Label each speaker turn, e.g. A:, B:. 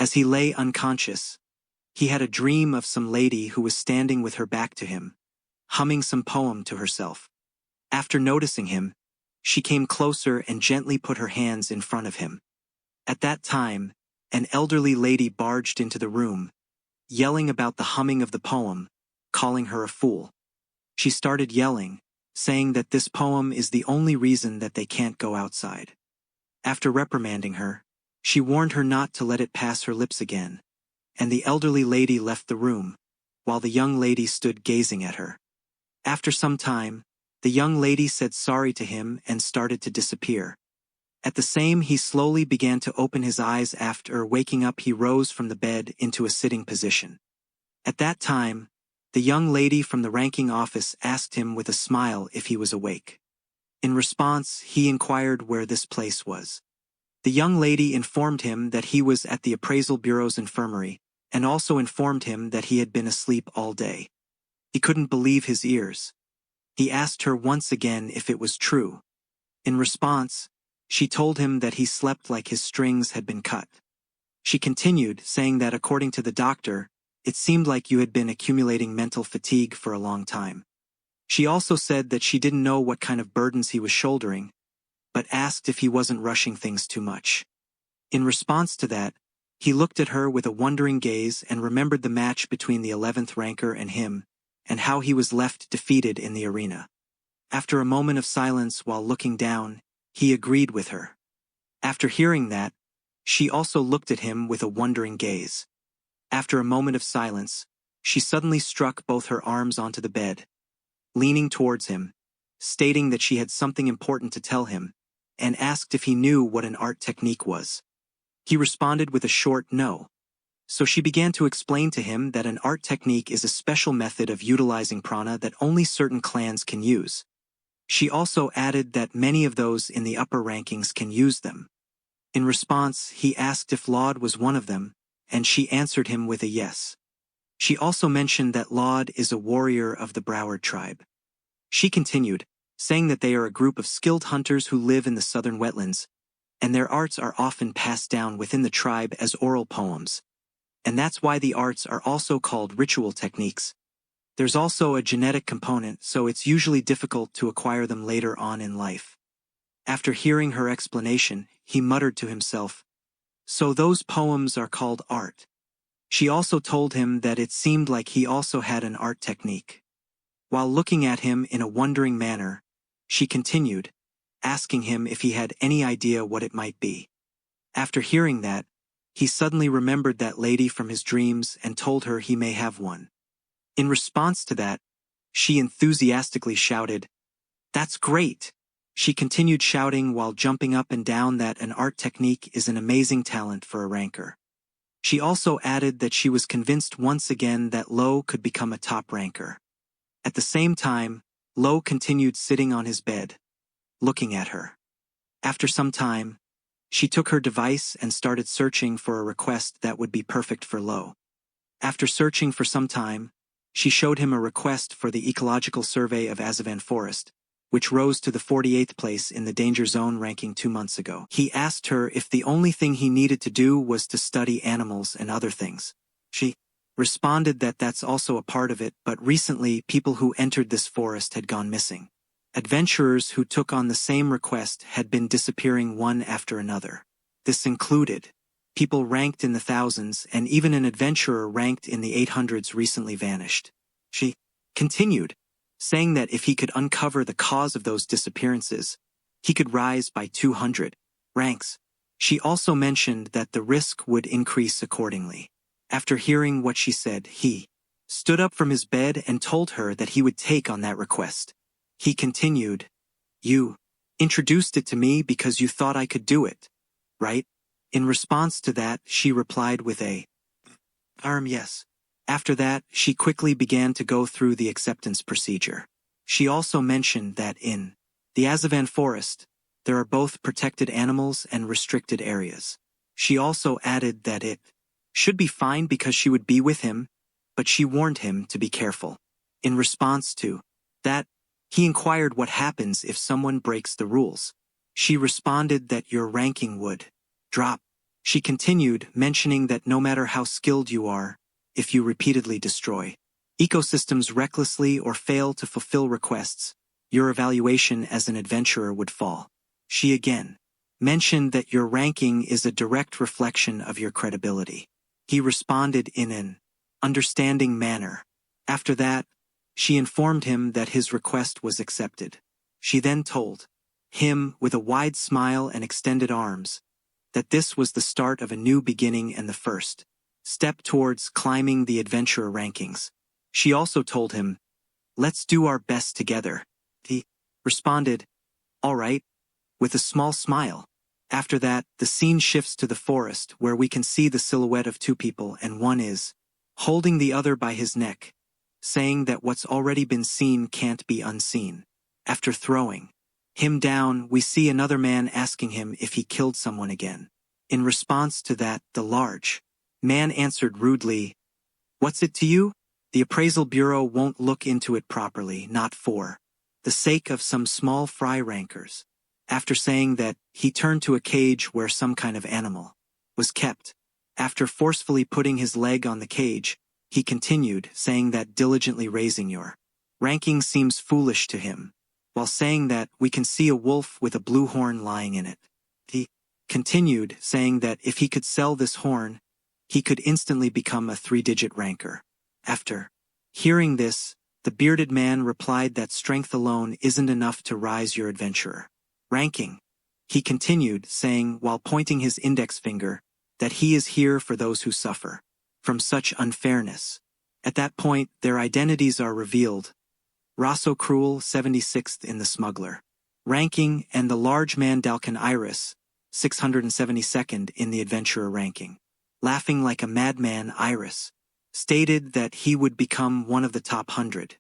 A: As he lay unconscious, he had a dream of some lady who was standing with her back to him, humming some poem to herself. After noticing him, she came closer and gently put her hands in front of him. At that time, an elderly lady barged into the room, yelling about the humming of the poem, calling her a fool. She started yelling, saying that this poem is the only reason that they can't go outside. After reprimanding her, she warned her not to let it pass her lips again, and the elderly lady left the room, while the young lady stood gazing at her. After some time, the young lady said sorry to him and started to disappear. At the same, he slowly began to open his eyes. After waking up, he rose from the bed into a sitting position. At that time, the young lady from the ranking office asked him with a smile if he was awake. In response, he inquired where this place was. The young lady informed him that he was at the appraisal bureau's infirmary, and also informed him that he had been asleep all day. He couldn't believe his ears. He asked her once again if it was true. In response, she told him that he slept like his strings had been cut. She continued, saying that according to the doctor, it seemed like you had been accumulating mental fatigue for a long time. She also said that she didn't know what kind of burdens he was shouldering, but asked if he wasn't rushing things too much. In response to that, he looked at her with a wondering gaze and remembered the match between the 11th ranker and him, and how he was left defeated in the arena. After a moment of silence while looking down, he agreed with her. After hearing that, she also looked at him with a wondering gaze. After a moment of silence, she suddenly struck both her arms onto the bed, leaning towards him, stating that she had something important to tell him, and asked if he knew what an art technique was. He responded with a short no. So she began to explain to him that an art technique is a special method of utilizing prana that only certain clans can use. She also added that many of those in the upper rankings can use them. In response, he asked if Laud was one of them, and she answered him with a yes. She also mentioned that Laud is a warrior of the Broward tribe. She continued, saying that they are a group of skilled hunters who live in the southern wetlands, and their arts are often passed down within the tribe as oral poems. And that's why the arts are also called ritual techniques. There's also a genetic component, so it's usually difficult to acquire them later on in life. After hearing her explanation, he muttered to himself, "So those poems are called art." She also told him that it seemed like he also had an art technique. While looking at him in a wondering manner, she continued, asking him if he had any idea what it might be. After hearing that, he suddenly remembered that lady from his dreams and told her he may have one. In response to that, she enthusiastically shouted, "That's great!" She continued shouting while jumping up and down that an art technique is an amazing talent for a ranker. She also added that she was convinced once again that Lo could become a top ranker. At the same time, Lo continued sitting on his bed, looking at her. After some time, she took her device and started searching for a request that would be perfect for Lo. After searching for some time, she showed him a request for the ecological survey of Azavan Forest, which rose to the 48th place in the danger zone ranking 2 months ago. He asked her if the only thing he needed to do was to study animals and other things. She responded that that's also a part of it, but recently people who entered this forest had gone missing. Adventurers who took on the same request had been disappearing one after another. This included people ranked in the thousands, and even an adventurer ranked in the 800s recently vanished. She continued, saying that if he could uncover the cause of those disappearances, he could rise by 200 ranks. She also mentioned that the risk would increase accordingly. After hearing what she said, he stood up from his bed and told her that he would take on that request. He continued, "You introduced it to me because you thought I could do it, right?" In response to that, she replied with a yes. After that, she quickly began to go through the acceptance procedure. She also mentioned that in the Azavan Forest, there are both protected animals and restricted areas. She also added that it should be fine because she would be with him, but she warned him to be careful. In response to that, he inquired what happens if someone breaks the rules. She responded that your ranking would drop. She continued, mentioning that no matter how skilled you are, if you repeatedly destroy ecosystems recklessly or fail to fulfill requests, your evaluation as an adventurer would fall. She again mentioned that your ranking is a direct reflection of your credibility. He responded in an understanding manner. After that, she informed him that his request was accepted. She then told him, with a wide smile and extended arms, that this was the start of a new beginning and the first step towards climbing the adventurer rankings. She also told him, "Let's do our best together." He responded, "All right," with a small smile. After that, the scene shifts to the forest where we can see the silhouette of two people, and one is holding the other by his neck, saying that what's already been seen can't be unseen. After throwing him down, we see another man asking him if he killed someone again. In response to that, the large man answered rudely, "What's it to you? The appraisal bureau won't look into it properly, not for the sake of some small fry rankers." After saying that, he turned to a cage where some kind of animal was kept. After forcefully putting his leg on the cage, he continued, saying that diligently raising your ranking seems foolish to him, while saying that we can see a wolf with a blue horn lying in it. He continued, saying that if he could sell this horn, he could instantly become a 3-digit ranker. After hearing this, the bearded man replied that strength alone isn't enough to rise your adventurer ranking. He continued, saying, while pointing his index finger, that he is here for those who suffer from such unfairness. At that point, their identities are revealed. Rosso Cruel, 76th in the smuggler ranking, and the large man Dalkin Iris, 672nd in the adventurer ranking. Laughing like a madman, Iris stated that he would become one of the top 100.